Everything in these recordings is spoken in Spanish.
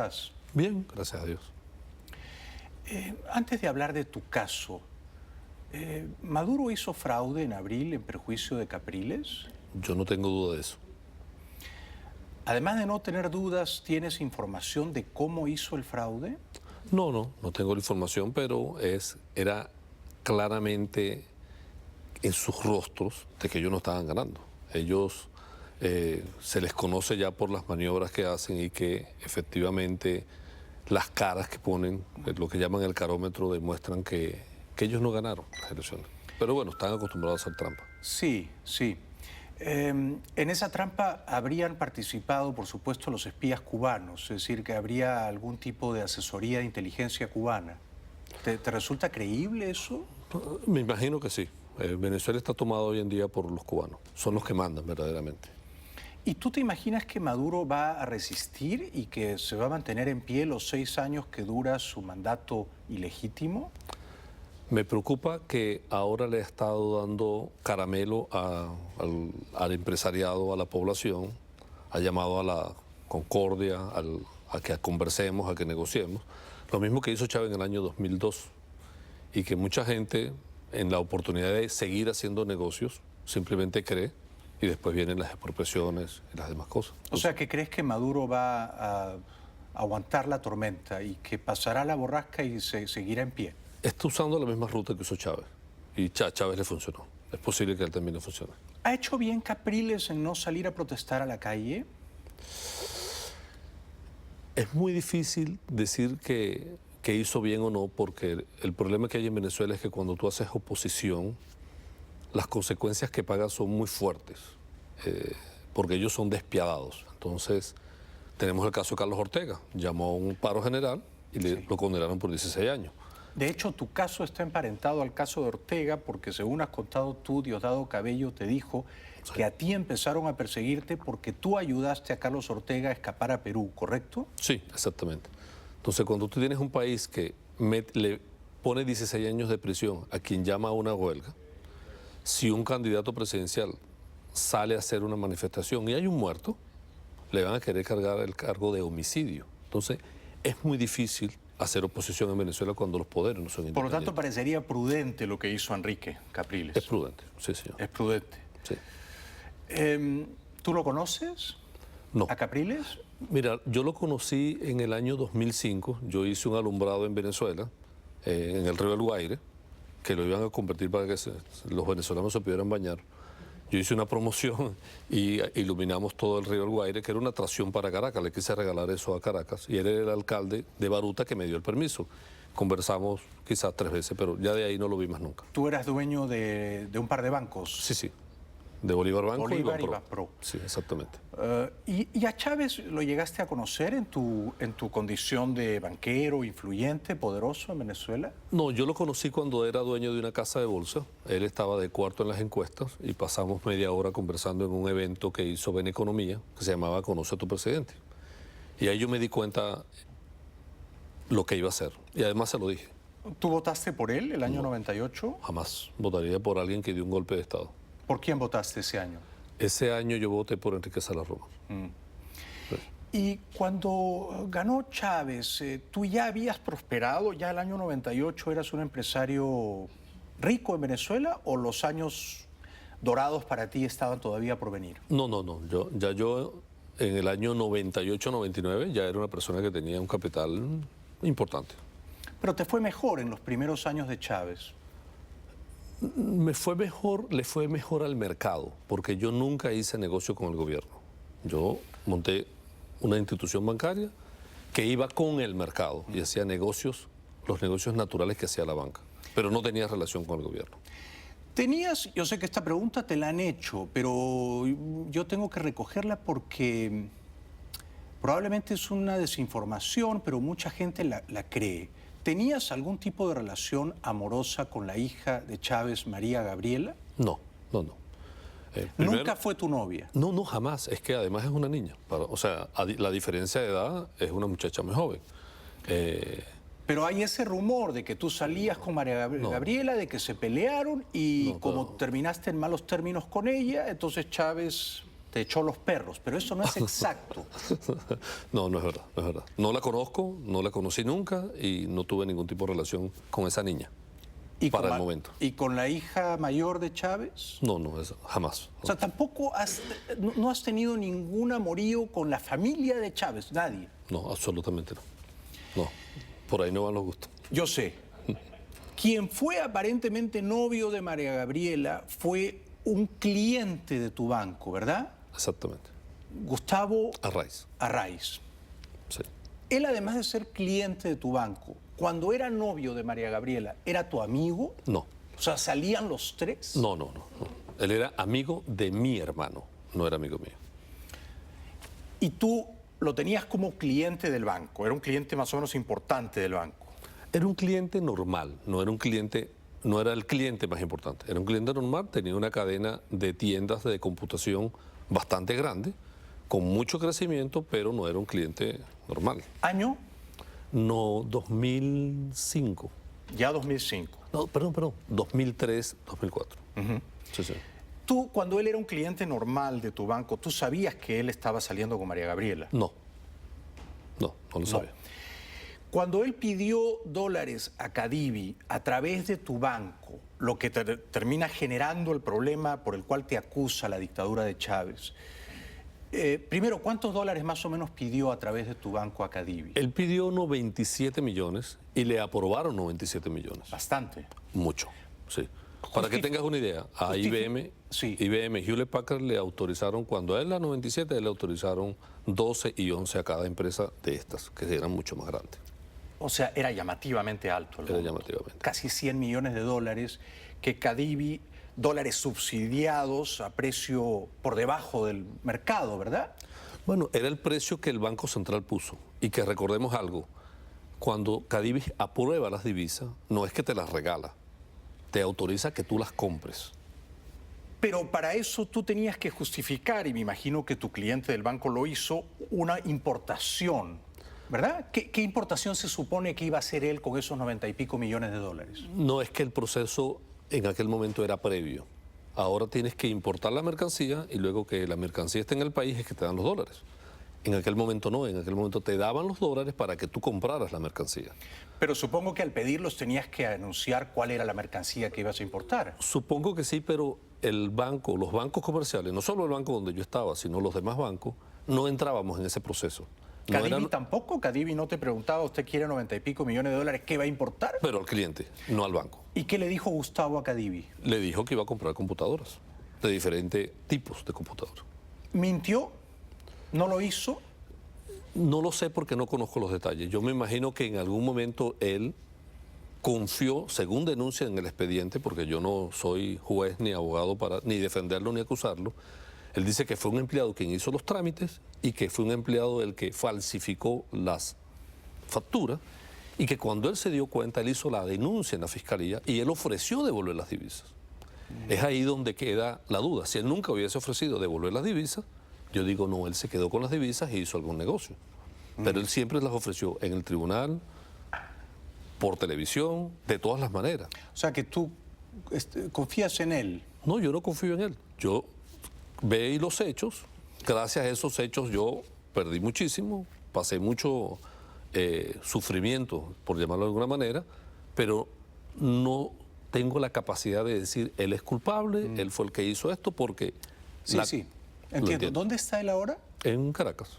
estás? Bien, gracias a Dios. Antes de hablar de tu caso, ¿Maduro hizo fraude en abril en perjuicio de Capriles? Yo no tengo duda de eso. Además de no tener dudas, ¿tienes información de cómo hizo el fraude? No tengo la información, pero era claramente en sus rostros de que ellos no estaban ganando. Ellos se les conoce ya por las maniobras que hacen y que efectivamente las caras que ponen, lo que llaman el carómetro, demuestran que ellos no ganaron las elecciones. Pero bueno, están acostumbrados a hacer trampa. Sí, sí. En esa trampa habrían participado, por supuesto, los espías cubanos, es decir, que habría algún tipo de asesoría de inteligencia cubana. ¿Te resulta creíble eso? Me imagino que sí. Venezuela está tomado hoy en día por los cubanos. Son los que mandan verdaderamente. ¿Y tú te imaginas que Maduro va a resistir y que se va a mantener en pie los 6 años que dura su mandato ilegítimo? Me preocupa que ahora le ha estado dando caramelo al empresariado, a la población, ha llamado a la concordia, a que conversemos, a que negociemos. Lo mismo que hizo Chávez en el año 2002 y que mucha gente en la oportunidad de seguir haciendo negocios simplemente cree y después vienen las expropiaciones y las demás cosas. O sea, ¿que crees que Maduro va a aguantar la tormenta y que pasará la borrasca y se seguirá en pie? Está usando la misma ruta que usó Chávez y Chávez le funcionó. Es posible que a él también le funcione. ¿Ha hecho bien Capriles en no salir a protestar a la calle? Es muy difícil decir que hizo bien o no, porque el problema que hay en Venezuela es que cuando tú haces oposición, las consecuencias que pagas son muy fuertes, porque ellos son despiadados. Entonces, tenemos el caso de Carlos Ortega, llamó a un paro general y lo condenaron por 16 años. De hecho, tu caso está emparentado al caso de Ortega porque, según has contado tú, Diosdado Cabello te dijo que a ti empezaron a perseguirte porque tú ayudaste a Carlos Ortega a escapar a Perú, ¿correcto? Sí, exactamente. Entonces, cuando tú tienes un país que le pone 16 años de prisión a quien llama a una huelga, si un candidato presidencial sale a hacer una manifestación y hay un muerto, le van a querer cargar el cargo de homicidio. Entonces, es muy difícil hacer oposición en Venezuela cuando los poderes no son independientes. Por lo tanto, parecería prudente lo que hizo Enrique Capriles. Es prudente, sí, señor. Es prudente. Sí. ¿Tú lo conoces? No. ¿A Capriles? Mira, yo lo conocí en el año 2005. Yo hice un alumbrado en Venezuela, en el río El Guaire, que lo iban a convertir para que los venezolanos se pudieran bañar. Yo hice una promoción y iluminamos todo el río El Guaire, que era una atracción para Caracas. Le quise regalar eso a Caracas. Y él era el alcalde de Baruta que me dio el permiso. Conversamos quizás 3 veces, pero ya de ahí no lo vi más nunca. ¿Tú eras dueño de un par de bancos? Sí, sí. De Bolívar Banco Bolívar y Banpro. Banpro. Sí, exactamente. ¿Y a Chávez lo llegaste a conocer en tu condición de banquero, influyente, poderoso en Venezuela? No, yo lo conocí cuando era dueño de una casa de bolsa. Él estaba de cuarto en las encuestas y pasamos media hora conversando en un evento que hizo Beneconomía, que se llamaba Conoce a tu presidente. Y ahí yo me di cuenta lo que iba a hacer. Y además se lo dije. ¿Tú votaste por él el año 98? Jamás votaría por alguien que dio un golpe de Estado. ¿Por quién votaste ese año? Ese año yo voté por Enrique Salarroga. Y cuando ganó Chávez, ¿tú ya habías prosperado? ¿Ya el año 98 eras un empresario rico en Venezuela o los años dorados para ti estaban todavía por venir? No. Yo en el año 98-99 ya era una persona que tenía un capital importante. Pero te fue mejor en los primeros años de Chávez. Le fue mejor al mercado, porque yo nunca hice negocio con el gobierno. Yo monté una institución bancaria que iba con el mercado y hacía negocios, los negocios naturales que hacía la banca, pero no tenía relación con el gobierno. Yo sé que esta pregunta te la han hecho, pero yo tengo que recogerla porque probablemente es una desinformación, pero mucha gente la cree. ¿Tenías algún tipo de relación amorosa con la hija de Chávez, María Gabriela? No. ¿Nunca fue tu novia? No, jamás. Es que además es una niña. O sea, la diferencia de edad es una muchacha muy joven. Pero hay ese rumor de que tú salías con María Gabriela, de que se pelearon y como terminaste en malos términos con ella, entonces Chávez te echó los perros, pero eso no es exacto. No, no es verdad, no es verdad. No la conozco, no la conocí nunca y no tuve ningún tipo de relación con esa niña para el momento. ¿Y con la hija mayor de Chávez? No, no, jamás. O sea, tampoco no has tenido ningún amorío con la familia de Chávez, nadie. No, absolutamente no. No, por ahí no van los gustos. Yo sé. Quien fue aparentemente novio de María Gabriela fue un cliente de tu banco, ¿verdad? Exactamente. Gustavo Arraiz. Arraiz. Sí. Él, además de ser cliente de tu banco, cuando era novio de María Gabriela, ¿era tu amigo? No. O sea, ¿salían los tres? No. Él era amigo de mi hermano, no era amigo mío. Y tú lo tenías como cliente del banco, era un cliente más o menos importante del banco. Era un cliente normal, no era el cliente más importante. Era un cliente normal, tenía una cadena de tiendas de computación bastante grande, con mucho crecimiento, pero no era un cliente normal. ¿Año? No, 2005. Ya 2005. No, perdón, 2003, 2004. Sí. Tú, cuando él era un cliente normal de tu banco, ¿tú sabías que él estaba saliendo con María Gabriela? No lo sabía. Cuando él pidió dólares a Cadivi a través de tu banco, lo que termina generando el problema por el cual te acusa la dictadura de Chávez, primero, ¿cuántos dólares más o menos pidió a través de tu banco a Cadivi? Él pidió 97 millones y le aprobaron 97 millones. Bastante. Mucho, sí. Para que tengas una idea, a IBM, sí. IBM y Hewlett Packard le autorizaron, cuando a él la 97, le autorizaron 12 y 11 a cada empresa de estas, que eran mucho más grandes. O sea, era llamativamente alto. Era llamativamente. Casi 100 millones de dólares que Cadivi, dólares subsidiados a precio por debajo del mercado, ¿verdad? Bueno, era el precio que el Banco Central puso. Y que recordemos algo, cuando Cadivi aprueba las divisas, no es que te las regala, te autoriza que tú las compres. Pero para eso tú tenías que justificar, y me imagino que tu cliente del banco lo hizo, una importación, ¿verdad? ¿Qué importación se supone que iba a hacer él con esos 90 y pico millones de dólares? No es que el proceso en aquel momento era previo. Ahora tienes que importar la mercancía y luego que la mercancía esté en el país es que te dan los dólares. En aquel momento no, en aquel momento te daban los dólares para que tú compraras la mercancía. Pero supongo que al pedirlos tenías que anunciar cuál era la mercancía que ibas a importar. Supongo que sí, pero el banco, los bancos comerciales, no solo el banco donde yo estaba, sino los demás bancos, no entrábamos en ese proceso. ¿Cadivi tampoco? ¿Cadivi no te preguntaba, usted quiere 90 y pico millones de dólares, qué va a importar? Pero al cliente, no al banco. ¿Y qué le dijo Gustavo a Cadivi? Le dijo que iba a comprar computadoras, de diferentes tipos de computadoras. ¿Mintió? ¿No lo hizo? No lo sé porque no conozco los detalles. Yo me imagino que en algún momento él confió, según denuncia en el expediente, porque yo no soy juez ni abogado para ni defenderlo ni acusarlo, él dice que fue un empleado quien hizo los trámites y que fue un empleado el que falsificó las facturas y que cuando él se dio cuenta, él hizo la denuncia en la fiscalía y él ofreció devolver las divisas. Es ahí donde queda la duda. Si él nunca hubiese ofrecido devolver las divisas, yo digo, no, él se quedó con las divisas e hizo algún negocio. Pero él siempre las ofreció en el tribunal, por televisión, de todas las maneras. O sea, que tú confías en él. No, yo no confío en él. Yo veí los hechos. Gracias a esos hechos yo perdí muchísimo, pasé mucho sufrimiento, por llamarlo de alguna manera, pero no tengo la capacidad de decir, él es culpable, él fue el que hizo esto, porque... Sí. Entiendo. ¿Dónde está él ahora? En Caracas.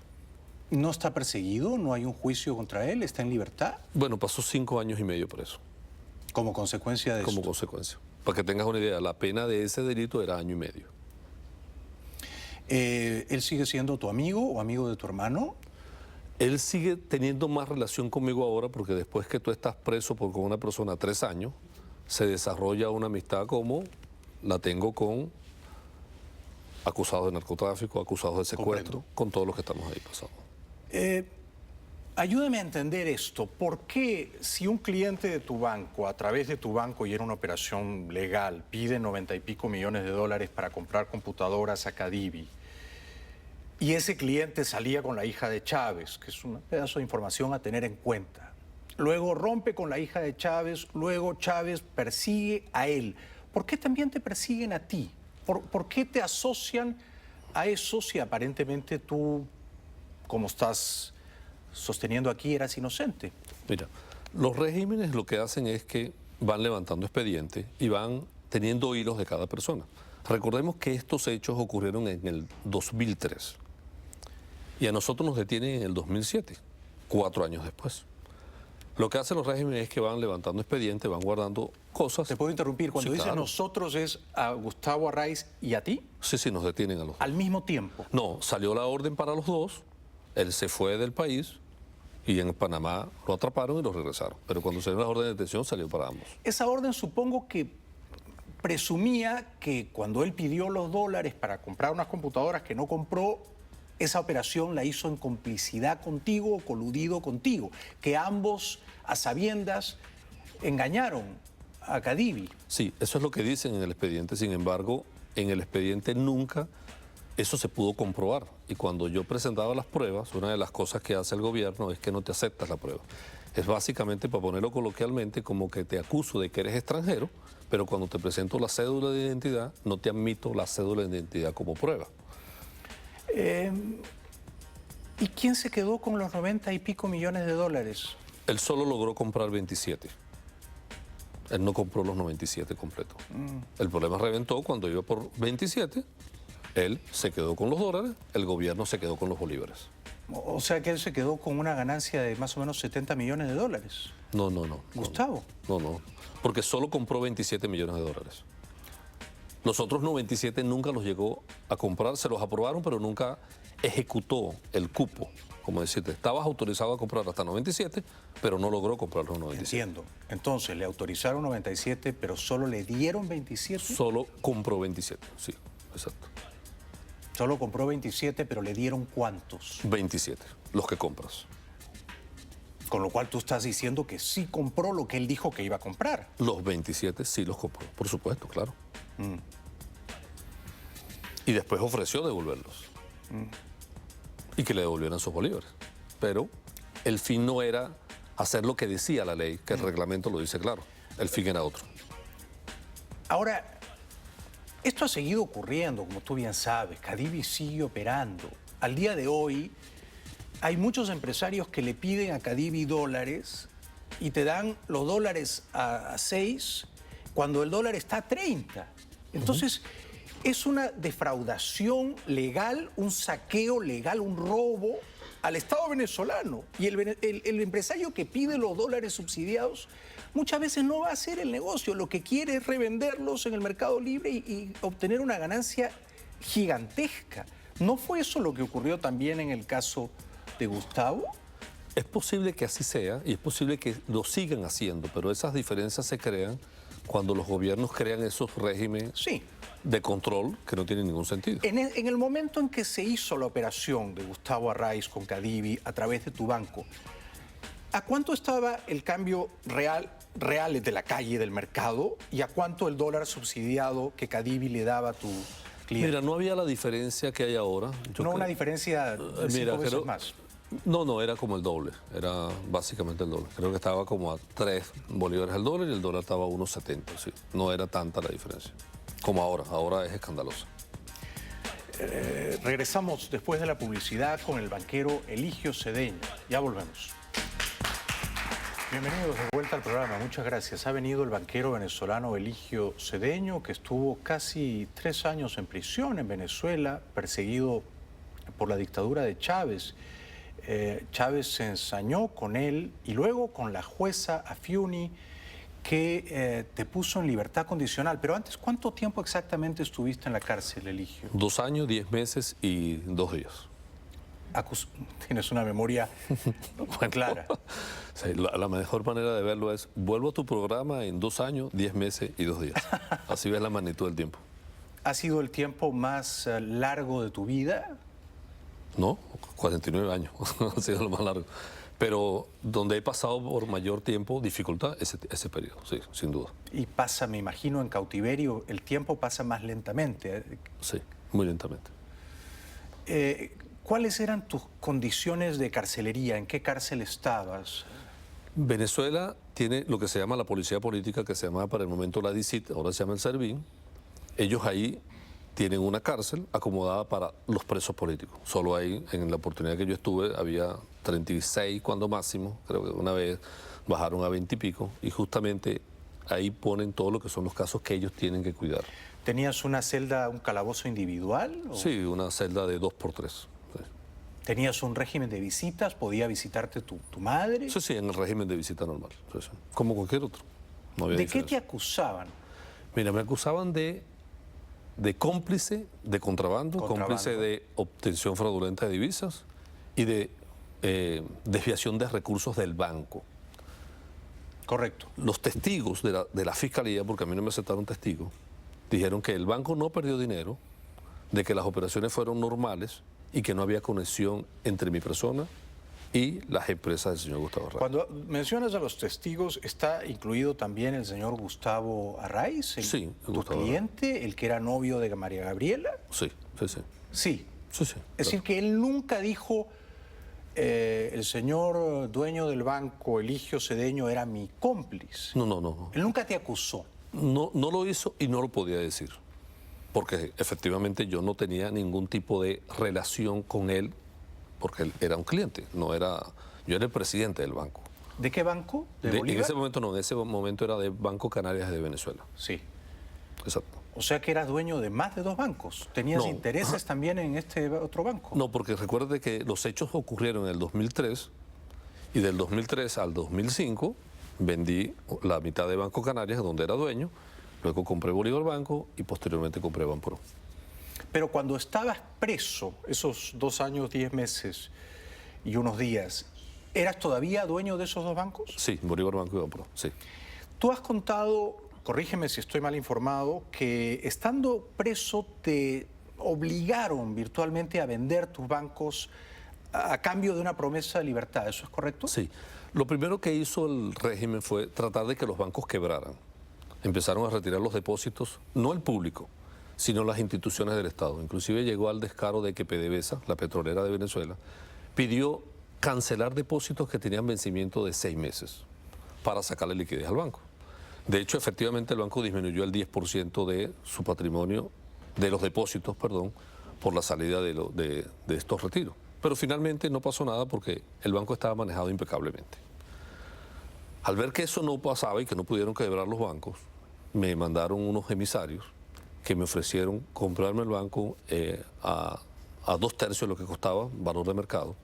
¿No está perseguido? ¿No hay un juicio contra él? ¿Está en libertad? Bueno, pasó 5 años y medio preso. ¿Como consecuencia de eso? Como consecuencia. Para que tengas una idea, la pena de ese delito era 1 año y medio. ¿Él sigue siendo tu amigo o amigo de tu hermano? Él sigue teniendo más relación conmigo ahora porque después que tú estás preso con una persona 3 años, se desarrolla una amistad como la tengo con acusados de narcotráfico, acusados de secuestro, con todos los que estamos ahí pasados. Ayúdame a entender esto. ¿Por qué si un cliente de tu banco, a través de tu banco y era una operación legal, pide 90 y pico millones de dólares para comprar computadoras a Cadivi, y ese cliente salía con la hija de Chávez, que es un pedazo de información a tener en cuenta, luego rompe con la hija de Chávez, luego Chávez persigue a él, ¿por qué también te persiguen a ti? ¿Por qué te asocian a eso si aparentemente tú, como estás sosteniendo aquí, eras inocente? Mira, los regímenes lo que hacen es que van levantando expedientes y van teniendo hilos de cada persona. Recordemos que estos hechos ocurrieron en el 2003 y a nosotros nos detienen en el 2007, 4 años después. Lo que hacen los regímenes es que van levantando expedientes, van guardando cosas. ¿Te puedo interrumpir? Cuando Sí, dices claro. nosotros, ¿es a Gustavo Arraiz y a ti? Sí, nos detienen a los dos. Al mismo tiempo. No, salió la orden para los dos, él se fue del país y en Panamá lo atraparon y lo regresaron. Pero cuando salió la orden de detención salió para ambos. Esa orden supongo que presumía que cuando él pidió los dólares para comprar unas computadoras que no compró, esa operación la hizo en complicidad contigo o coludido contigo, que ambos a sabiendas engañaron a Cadivi. Sí, eso es lo que dicen en el expediente. Sin embargo, en el expediente nunca eso se pudo comprobar. Y cuando yo presentaba las pruebas, una de las cosas que hace el gobierno es que no te aceptas la prueba. Es básicamente, para ponerlo coloquialmente, como que te acuso de que eres extranjero, pero cuando te presento la cédula de identidad, no te admito la cédula de identidad como prueba. ¿Y quién se quedó con los 90 y pico millones de dólares? Él solo logró comprar 27. Él no compró los 97 completos. El problema reventó cuando iba por 27. Él se quedó con los dólares, el gobierno se quedó con los bolívares. O sea que él se quedó con una ganancia de más o menos 70 millones de dólares. No. Gustavo. No, porque solo compró 27 millones de dólares. Los otros 97 nunca los llegó a comprar, se los aprobaron, pero nunca ejecutó el cupo. Como decirte, estabas autorizado a comprar hasta 97, pero no logró comprar los 97. Entiendo. Entonces le autorizaron 97, pero solo le dieron 27. Solo compró 27, sí, exacto. Solo compró 27, pero le dieron ¿cuántos? 27, los que compras. Con lo cual tú estás diciendo que sí compró lo que él dijo que iba a comprar. Los 27 sí los compró, por supuesto, claro. Y después ofreció devolverlos. Y que le devolvieran sus bolívares. Pero el fin no era hacer lo que decía la ley, que el reglamento lo dice claro. El fin era otro. Ahora, esto ha seguido ocurriendo, como tú bien sabes. Cadivi sigue operando. Al día de hoy, hay muchos empresarios que le piden a Cadivi dólares y te dan los dólares a 6 cuando el dólar está a 30. Entonces, es una defraudación legal, un saqueo legal, un robo al Estado venezolano. Y el empresario que pide los dólares subsidiados muchas veces no va a hacer el negocio. Lo que quiere es revenderlos en el mercado libre y obtener una ganancia gigantesca. ¿No fue eso lo que ocurrió también en el caso de Gustavo? Es posible que así sea y es posible que lo sigan haciendo, pero esas diferencias se crean cuando los gobiernos crean esos regímenes Sí. de control que no tienen ningún sentido. En el momento en que se hizo la operación de Gustavo Arraiz con Cadivi a través de tu banco, ¿a cuánto estaba el cambio real de la calle, del mercado, y a cuánto el dólar subsidiado que Cadivi le daba a tu cliente? Mira, no había la diferencia que hay ahora. No una diferencia de 5 veces más. No, era como el doble, era básicamente el doble. Creo que estaba como a 3 bolívares el dólar y el dólar estaba a 1.70, sí. No era tanta la diferencia como ahora es escandalosa. Regresamos después de la publicidad con el banquero Eligio Cedeño. Ya volvemos. Bienvenidos de vuelta al programa, muchas gracias. Ha venido el banquero venezolano Eligio Cedeño, que estuvo casi 3 años en prisión en Venezuela, perseguido por la dictadura de Chávez. Chávez se ensañó con él y luego con la jueza Afiuni, que te puso en libertad condicional. Pero antes, ¿cuánto tiempo exactamente estuviste en la cárcel, Eligio? 2 años, 10 meses y 2 días. Tienes una memoria clara. Sí, la mejor manera de verlo es, vuelvo a tu programa en 2 años, 10 meses y 2 días. Así ves la magnitud del tiempo. ¿Ha sido el tiempo más largo de tu vida? No, 49 años, ha sido lo más largo. Pero donde he pasado por mayor tiempo, dificultad, ese periodo, sí, sin duda. Y pasa, me imagino, en cautiverio, el tiempo pasa más lentamente. Sí, muy lentamente. ¿Cuáles eran tus condiciones de carcelería? ¿En qué cárcel estabas? Venezuela tiene lo que se llama la policía política, que se llama para el momento la DICIT, ahora se llama el SERVIN. Ellos ahí tienen una cárcel acomodada para los presos políticos. Solo ahí, en la oportunidad que yo estuve, había 36 cuando máximo, creo que una vez bajaron a 20 y pico, y justamente ahí ponen todo lo que son los casos que ellos tienen que cuidar. ¿Tenías una celda, un calabozo individual? ¿O Sí, una celda de 2x3. Sí. ¿Tenías un régimen de visitas? ¿Podía visitarte tu madre? Sí, en el régimen de visita normal, sí, sí, como cualquier otro. No había ¿De qué te diferencia. acusaban? Mira, me acusaban de cómplice de contrabando, cómplice de obtención fraudulenta de divisas y de desviación de recursos del banco. Correcto. Los testigos de la fiscalía, porque a mí no me aceptaron testigos, dijeron que el banco no perdió dinero, de que las operaciones fueron normales y que no había conexión entre mi persona y las empresas del señor Gustavo Arraiz. Cuando mencionas a los testigos, ¿está incluido también el señor Gustavo Arraiz? Sí, ¿Tu Gustavo cliente, el que era novio de María Gabriela? Sí, sí, sí. Sí. Sí, sí, Es decir, que él nunca dijo, el señor dueño del banco, Eligio Cedeño, era mi cómplice. No. Él nunca te acusó. No lo hizo y no lo podía decir, porque efectivamente yo no tenía ningún tipo de relación con él, porque él era un cliente, yo era el presidente del banco. ¿De qué banco? ¿De En Bolívar? ese momento no, en ese momento era de Banco Canarias de Venezuela. Sí. Exacto. O sea que eras dueño de más de 2 bancos. ¿Tenías No. intereses también en este otro banco? No, porque recuerde que los hechos ocurrieron en el 2003 y del 2003 al 2005 vendí la mitad de Banco Canarias, donde era dueño, luego compré Bolívar Banco y posteriormente compré Banpro. Pero cuando estabas preso, esos 2 años, 10 meses y unos días, ¿eras todavía dueño de esos 2 bancos? Sí, Bolívar Banco y Banpro, sí. Tú has contado, corrígeme si estoy mal informado, que estando preso te obligaron virtualmente a vender tus bancos a cambio de una promesa de libertad. ¿Eso es correcto? Sí. Lo primero que hizo el régimen fue tratar de que los bancos quebraran. Empezaron a retirar los depósitos, no el público, sino las instituciones del Estado. Inclusive llegó al descaro de que PDVSA, la petrolera de Venezuela, pidió cancelar depósitos que tenían vencimiento de 6 meses para sacarle liquidez al banco. De hecho, efectivamente, el banco disminuyó el 10% de su patrimonio, de los depósitos, perdón, por la salida de estos retiros. Pero finalmente no pasó nada porque el banco estaba manejado impecablemente. Al ver que eso no pasaba y que no pudieron quebrar los bancos, me mandaron unos emisarios que me ofrecieron comprarme el banco a 2/3 de lo que costaba, valor de mercado,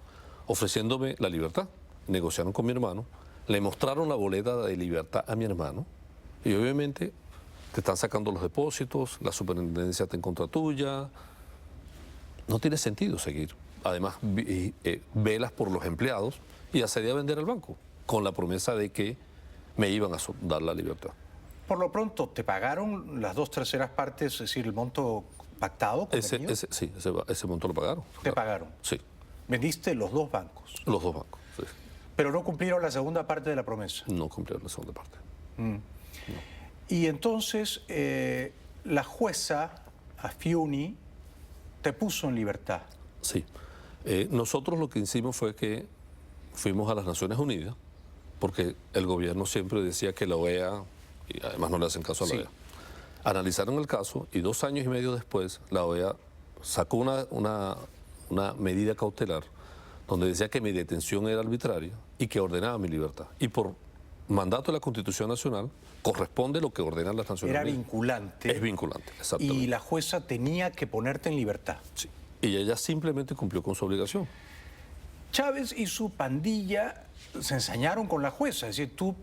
ofreciéndome la libertad. Negociaron con mi hermano, le mostraron la boleta de libertad a mi hermano y obviamente te están sacando los depósitos, la superintendencia está en contra tuya. No tiene sentido seguir. Además, velas por los empleados y accedí a vender el banco con la promesa de que me iban a dar la libertad. Por lo pronto, ¿te pagaron las 2/3 partes, es decir, el monto pactado? Convenido? Sí, ese monto lo pagaron. ¿Te pagaron? Sí, Vendiste los 2 bancos, los 2 bancos. Sí. pero no cumplieron la segunda parte de la promesa. No cumplieron la segunda parte. Y entonces la jueza, Afiuni, te puso en libertad. Sí. Nosotros lo que hicimos fue que fuimos a las Naciones Unidas, porque el gobierno siempre decía que la OEA, y además no le hacen caso a la Sí. OEA, analizaron el caso y 2 años y medio después la OEA sacó una medida cautelar donde decía que mi detención era arbitraria y que ordenaba mi libertad. Y por mandato de la Constitución Nacional corresponde lo que ordenan las Naciones Era Unidas. vinculante. Es vinculante, exactamente. Y la jueza tenía que ponerte en libertad. Sí. Y ella simplemente cumplió con su obligación. Chávez y su pandilla se ensañaron con la jueza. Es decir, tú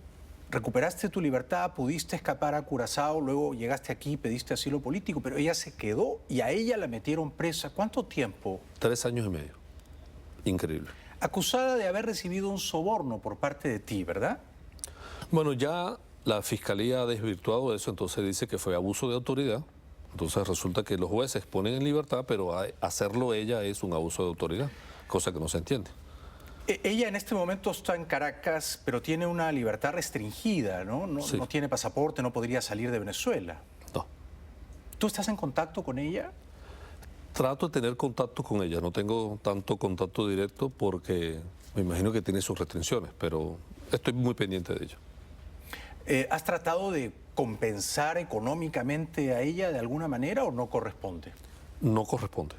recuperaste tu libertad, pudiste escapar a Curazao, luego llegaste aquí, pediste asilo político, pero ella se quedó y a ella la metieron presa. ¿Cuánto tiempo? 3 años y medio. Increíble. Acusada de haber recibido un soborno por parte de ti, ¿verdad? Bueno, ya la Fiscalía ha desvirtuado eso, entonces dice que fue abuso de autoridad. Entonces resulta que los jueces ponen en libertad, pero hacerlo ella es un abuso de autoridad, cosa que no se entiende. Ella en este momento está en Caracas, pero tiene una libertad restringida, ¿no? Sí. No tiene pasaporte, no podría salir de Venezuela. No. ¿Tú estás en contacto con ella? Trato de tener contacto con ella, no tengo tanto contacto directo porque me imagino que tiene sus restricciones, pero estoy muy pendiente de ella. ¿Has tratado de compensar económicamente a ella de alguna manera o no corresponde? No corresponde.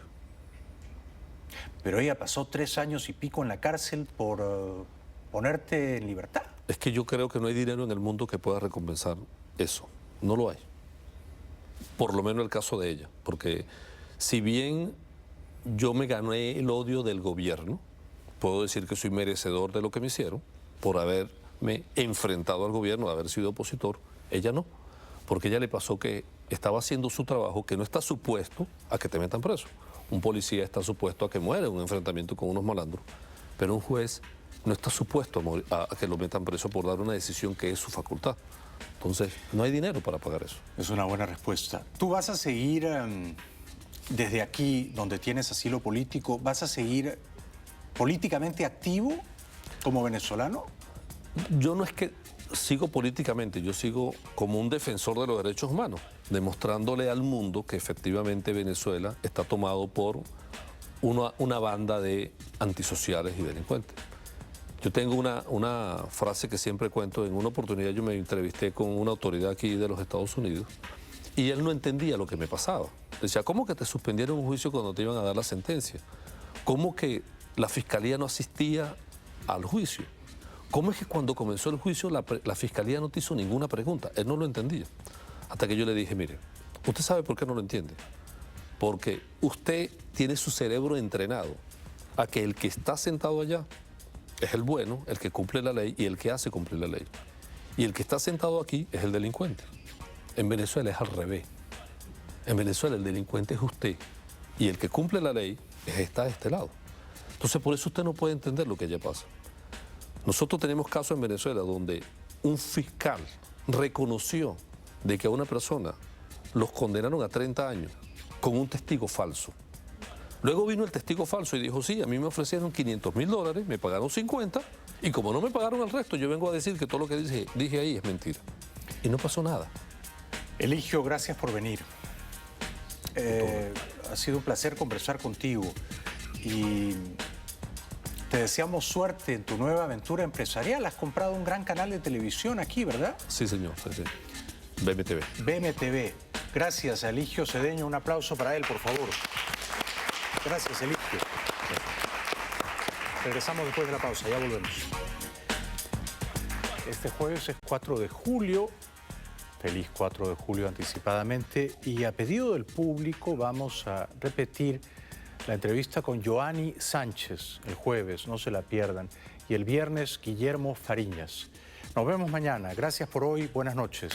Pero ella pasó 3 años y pico en la cárcel por ponerte en libertad. Es que yo creo que no hay dinero en el mundo que pueda recompensar eso. No lo hay. Por lo menos el caso de ella. Porque si bien yo me gané el odio del gobierno, puedo decir que soy merecedor de lo que me hicieron por haberme enfrentado al gobierno, de haber sido opositor. Ella no. Porque ella le pasó que estaba haciendo su trabajo, que no está supuesto a que te metan preso. Un policía está supuesto a que muera en un enfrentamiento con unos malandros, pero un juez no está supuesto a que lo metan preso por dar una decisión que es su facultad. Entonces, no hay dinero para pagar eso. Es una buena respuesta. ¿Tú vas a seguir, desde aquí, donde tienes asilo político, vas a seguir políticamente activo como venezolano? Yo no es que sigo políticamente, yo sigo como un defensor de los derechos humanos, demostrándole al mundo que efectivamente Venezuela está tomado por una banda de antisociales y delincuentes. Yo tengo una frase que siempre cuento. En una oportunidad yo me entrevisté con una autoridad aquí de los Estados Unidos y él no entendía lo que me pasaba. Decía, ¿cómo que te suspendieron un juicio cuando te iban a dar la sentencia? ¿Cómo que la fiscalía no asistía al juicio? ¿Cómo es que cuando comenzó el juicio la fiscalía no te hizo ninguna pregunta? Él no lo entendía. Hasta que yo le dije, mire, ¿usted sabe por qué no lo entiende? Porque usted tiene su cerebro entrenado a que el que está sentado allá es el bueno, el que cumple la ley y el que hace cumplir la ley. Y el que está sentado aquí es el delincuente. En Venezuela es al revés. En Venezuela el delincuente es usted y el que cumple la ley está de este lado. Entonces por eso usted no puede entender lo que allá pasa. Nosotros tenemos casos en Venezuela donde un fiscal reconoció de que a una persona los condenaron a 30 años con un testigo falso. Luego vino el testigo falso y dijo, sí, a mí me ofrecieron $500.000, me pagaron 50 y como no me pagaron el resto, yo vengo a decir que todo lo que dije ahí es mentira. Y no pasó nada. Eligio, gracias por venir. Ha sido un placer conversar contigo y te deseamos suerte en tu nueva aventura empresarial. Has comprado un gran canal de televisión aquí, ¿verdad? Sí, señor. Sí. BMTV. BMTV. Gracias, Eligio Cedeño. Un aplauso para él, por favor. Gracias, Eligio. Regresamos después de la pausa, ya volvemos. Este jueves es 4 de julio. Feliz 4 de julio anticipadamente. Y a pedido del público vamos a repetir la entrevista con Joanny Sánchez el jueves, no se la pierdan. Y el viernes, Guillermo Fariñas. Nos vemos mañana. Gracias por hoy. Buenas noches.